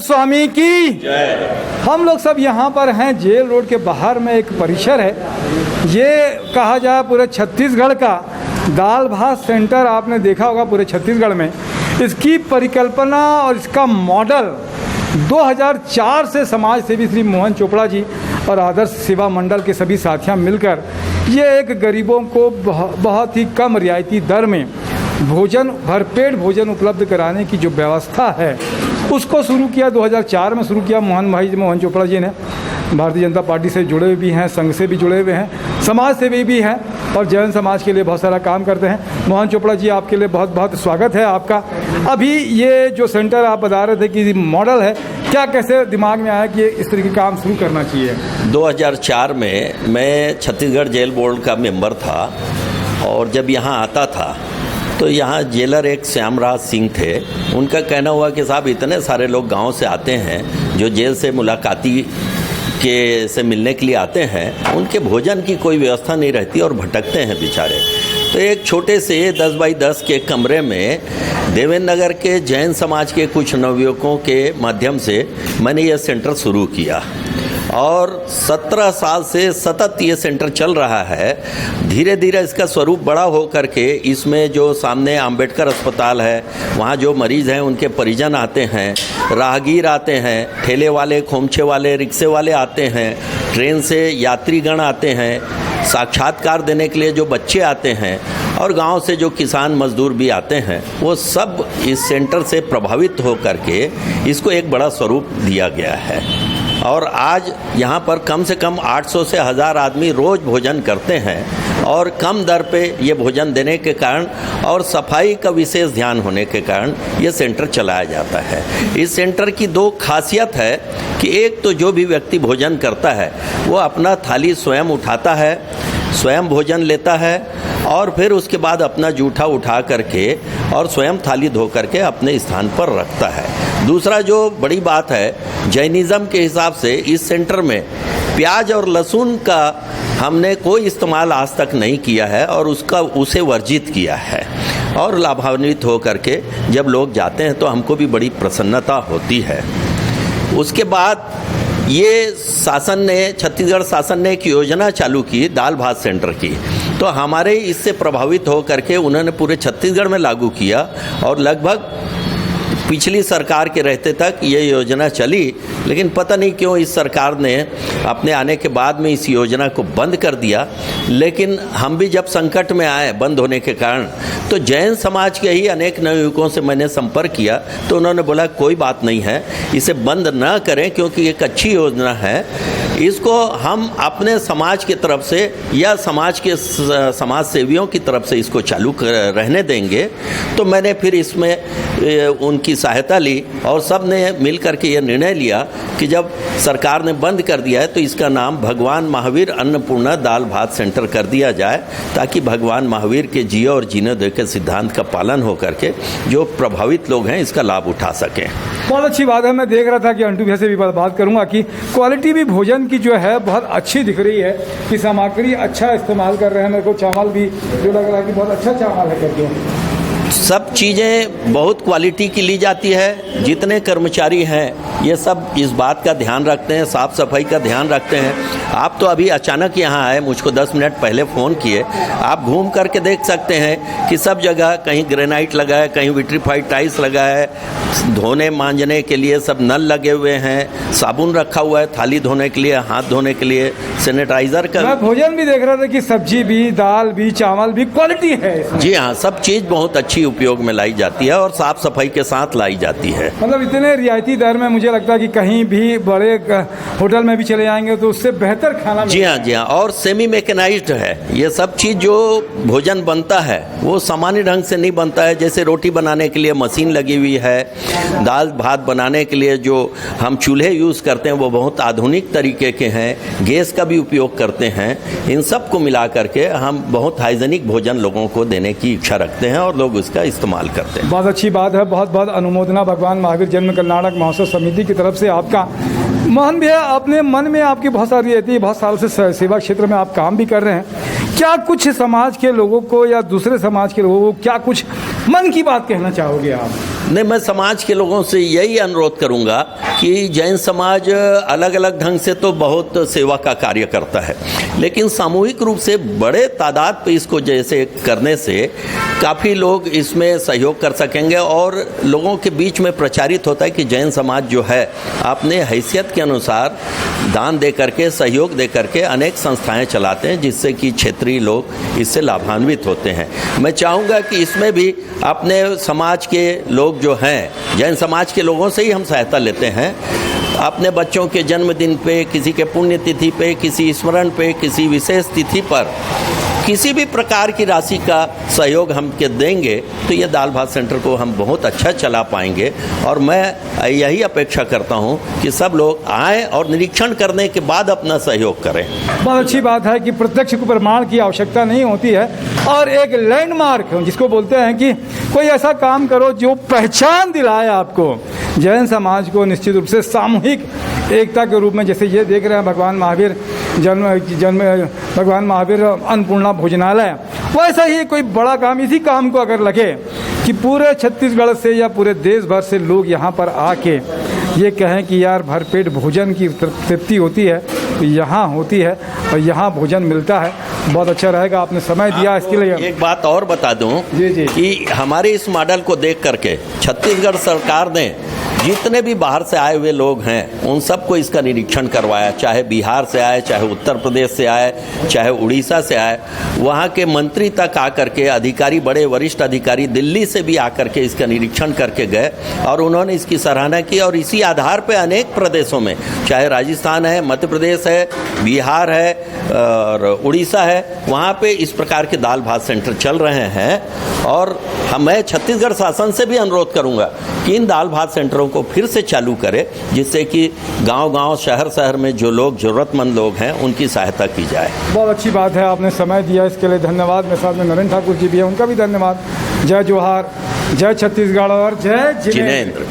स्वामी की जय। हम लोग सब यहाँ पर हैं, जेल रोड के बाहर में एक परिसर है। ये कहा जाए पूरे छत्तीसगढ़ का दाल भात सेंटर आपने देखा होगा पूरे छत्तीसगढ़ में। इसकी परिकल्पना और इसका मॉडल 2004 से समाज सेवी श्री मोहन चोपड़ा जी और आदर्श सेवा मंडल के सभी साथियाँ मिलकर ये एक गरीबों को बहुत ही कम रियायती दर में भोजन, भरपेट भोजन उपलब्ध कराने की जो व्यवस्था है उसको शुरू किया। 2004 में शुरू किया मोहन चोपड़ा जी ने। भारतीय जनता पार्टी से जुड़े भी हैं, संघ से भी जुड़े हुए हैं, समाज सेवी भी हैं और जैन समाज के लिए बहुत सारा काम करते हैं। मोहन चोपड़ा जी, आपके लिए बहुत बहुत स्वागत है आपका। अभी ये जो सेंटर आप बता रहे थे कि मॉडल है, क्या कैसे दिमाग में आया कि इस तरह के काम शुरू करना चाहिए? 2004 में मैं छत्तीसगढ़ जेल बोर्ड का मेंबर था और जब यहाँ आता था तो यहाँ जेलर एक श्यामराज सिंह थे। उनका कहना हुआ कि साहब इतने सारे लोग गांव से आते हैं जो जेल से मुलाकाती से मिलने के लिए आते हैं, उनके भोजन की कोई व्यवस्था नहीं रहती और भटकते हैं बेचारे। तो एक छोटे से 10 बाई 10 के कमरे में देवेंद्र नगर के जैन समाज के कुछ नवयुवकों के माध्यम से मैंने यह सेंटर शुरू किया और 17 साल से सतत ये सेंटर चल रहा है। धीरे धीरे इसका स्वरूप बड़ा हो करके इसमें जो सामने अंबेडकर अस्पताल है, वहाँ जो मरीज़ हैं उनके परिजन आते हैं, राहगीर आते हैं, ठेले वाले, खोमचे वाले, रिक्शे वाले आते हैं, ट्रेन से यात्रीगण आते हैं, साक्षात्कार देने के लिए जो बच्चे आते हैं और गांव से जो किसान मजदूर भी आते हैं, वो सब इस सेंटर से प्रभावित हो करके इसको एक बड़ा स्वरूप दिया गया है। और आज यहाँ पर कम से कम 800 से 1000 आदमी रोज़ भोजन करते हैं और कम दर पे ये भोजन देने के कारण और सफाई का विशेष ध्यान होने के कारण ये सेंटर चलाया जाता है। इस सेंटर की 2 खासियत है कि एक तो जो भी व्यक्ति भोजन करता है वो अपना थाली स्वयं उठाता है, स्वयं भोजन लेता है और फिर उसके बाद अपना जूठा उठा करके और स्वयं थाली धो करके अपने स्थान पर रखता है। दूसरा जो बड़ी बात है, जैनिज़्म के हिसाब से इस सेंटर में प्याज और लहसुन का हमने कोई इस्तेमाल आज तक नहीं किया है और उसे वर्जित किया है। और लाभान्वित हो करके जब लोग जाते हैं तो हमको भी बड़ी प्रसन्नता होती है। उसके बाद ये छत्तीसगढ़ शासन ने एक योजना चालू की दाल भात सेंटर की, तो हमारे इससे प्रभावित हो करके उन्होंने पूरे छत्तीसगढ़ में लागू किया और लगभग पिछली सरकार के रहते तक ये योजना चली। लेकिन पता नहीं क्यों इस सरकार ने अपने आने के बाद में इस योजना को बंद कर दिया। लेकिन हम भी जब संकट में आए बंद होने के कारण, तो जैन समाज के ही अनेक नवयुवकों से मैंने संपर्क किया तो उन्होंने बोला कोई बात नहीं है, इसे बंद ना करें क्योंकि एक अच्छी योजना है, इसको हम अपने समाज की तरफ से या समाज के सेवियों की तरफ से इसको चालू रहने देंगे। तो मैंने फिर इसमें उनकी सहायता ली और सब ने मिल करके ये निर्णय लिया कि जब सरकार ने बंद कर दिया है तो इसका नाम भगवान महावीर अन्नपूर्णा दाल भात सेंटर कर दिया जाए, ताकि भगवान महावीर के जिए और जीने दे के सिद्धांत का पालन हो करके जो प्रभावित लोग हैं इसका लाभ उठा सकें। बहुत अच्छी बात है। मैं देख रहा था कि अंटू भैया से भी बात करूंगा कि क्वालिटी भी भोजन की जो है बहुत अच्छी दिख रही है कि सामग्री अच्छा इस्तेमाल कर रहे हैं। मेरे को चावल भी जो लग रहा है कि बहुत अच्छा चावल है करके। सब चीज़ें बहुत क्वालिटी की ली जाती है। जितने कर्मचारी हैं ये सब इस बात का ध्यान रखते हैं, साफ़ सफाई का ध्यान रखते हैं। आप तो अभी अचानक यहाँ आए, मुझको 10 मिनट पहले फ़ोन किए। आप घूम करके देख सकते हैं कि सब जगह कहीं ग्रेनाइट लगा है, कहीं विट्रीफाइड टाइल्स लगा है, धोने मांजने के लिए सब नल लगे हुए हैं, साबुन रखा हुआ है थाली धोने के लिए, हाथ धोने के लिए, सैनिटाइज़र का। मैं भोजन भी देख रहा था कि सब्जी भी, दाल भी, चावल भी क्वालिटी है। जी हाँ, सब चीज़ बहुत अच्छी उपयोग में लाई जाती है और साफ सफाई के साथ लाई जाती है। मतलब इतने रियायती दर में मुझे लगता है कि कहीं भी बड़े होटल में भी चले जाएंगे तो उससे बेहतर खाना। जी हाँ, और सेमी मैकेनाइज्ड है। ये सब चीज़ जो भोजन बनता है वो सामान्य ढंग से नहीं बनता है। जैसे रोटी बनाने के लिए मशीन लगी हुई है, दाल भात बनाने के लिए जो हम चूल्हे यूज़ करते हैं वो बहुत आधुनिक तरीके के हैं, गैस का भी उपयोग करते हैं। इन सब को मिला करके हम बहुत हाइजेनिक भोजन लोगों को देने की इच्छा रखते हैं और लोग उसका इस्तेमाल करते हैं। बहुत अच्छी बात है। बहुत बहुत अनुमोदना भगवान महावीर जन्म कल्याणक महोत्सव समिति की तरफ से आपका। मोहन भैया, अपने मन में आपकी बहुत सारी रहती है, बहुत साल से सेवा क्षेत्र में आप काम भी कर रहे हैं। क्या कुछ समाज के लोगों को या दूसरे समाज के लोगों को क्या कुछ मन की बात कहना चाहोगे आप? नहीं, मैं समाज के लोगों से यही अनुरोध करूंगा कि जैन समाज अलग अलग ढंग से तो बहुत सेवा का कार्य करता है, लेकिन सामूहिक रूप से बड़े तादाद पे इसको जैसे करने से काफ़ी लोग इसमें सहयोग कर सकेंगे और लोगों के बीच में प्रचारित होता है कि जैन समाज जो है अपने हैसियत के अनुसार दान दे करके, सहयोग दे करके अनेक संस्थाएं चलाते हैं, जिससे कि क्षेत्रीय लोग इससे लाभान्वित होते हैं। मैं चाहूँगा कि इसमें भी अपने समाज के लोग जो हैं, जैन समाज के लोगों से ही हम सहायता लेते हैं। अपने बच्चों के जन्मदिन पे, किसी के पुण्यतिथि पे, किसी स्मरण पे, किसी विशेष तिथि पर किसी भी प्रकार की राशि का सहयोग हम के देंगे तो ये दाल भात सेंटर को हम बहुत अच्छा चला पाएंगे। और मैं यही अपेक्षा करता हूँ कि सब लोग आएँ और निरीक्षण करने के बाद अपना सहयोग करें। बहुत अच्छी बात है कि प्रत्यक्ष प्रमाण की आवश्यकता नहीं होती है और एक लैंडमार्क जिसको बोलते हैं कि कोई ऐसा काम करो जो पहचान दिलाए आपको जैन समाज को निश्चित रूप से सामूहिक एकता के रूप में। जैसे ये देख रहे हैं भगवान महावीर जन्म भगवान महावीर अन्नपूर्णा भोजनालय, वैसा ही कोई बड़ा काम, इसी काम को अगर लगे कि पूरे छत्तीसगढ़ से या पूरे देश भर से लोग यहाँ पर आके ये कहें कि यार भरपेट भोजन की तृप्ति होती है, यहाँ होती है और यहाँ भोजन मिलता है, बहुत अच्छा रहेगा। आपने समय दिया इसके लिए। एक बात और बता दूं जी कि हमारे इस मॉडल को देख करके छत्तीसगढ़ सरकार ने जितने भी बाहर से आए हुए लोग हैं उन सबको इसका निरीक्षण करवाया, चाहे बिहार से आए, चाहे उत्तर प्रदेश से आए, चाहे उड़ीसा से आए, वहाँ के मंत्री तक आकर के, अधिकारी, बड़े वरिष्ठ अधिकारी दिल्ली से भी आकर के इसका निरीक्षण करके गए और उन्होंने इसकी सराहना की। और इसी आधार पर अनेक प्रदेशों में, चाहे राजस्थान है, मध्य प्रदेश है, बिहार है और उड़ीसा है, वहाँ पे इस प्रकार के दाल भात सेंटर चल रहे हैं। और मैं छत्तीसगढ़ शासन से भी अनुरोध करूँगा कि इन दाल भात सेंटरों को फिर से चालू करें, जिससे कि गांव-गांव, शहर-शहर में जो लोग ज़रूरतमंद लोग हैं उनकी सहायता की जाए। बहुत अच्छी बात है, आपने समय दिया इसके लिए धन्यवाद। मेरे साथ में नरेंद्र ठाकुर जी भी हैं, उनका भी धन्यवाद। जय जोहार, जय छत्तीसगढ़ और जय जिनेंद्र।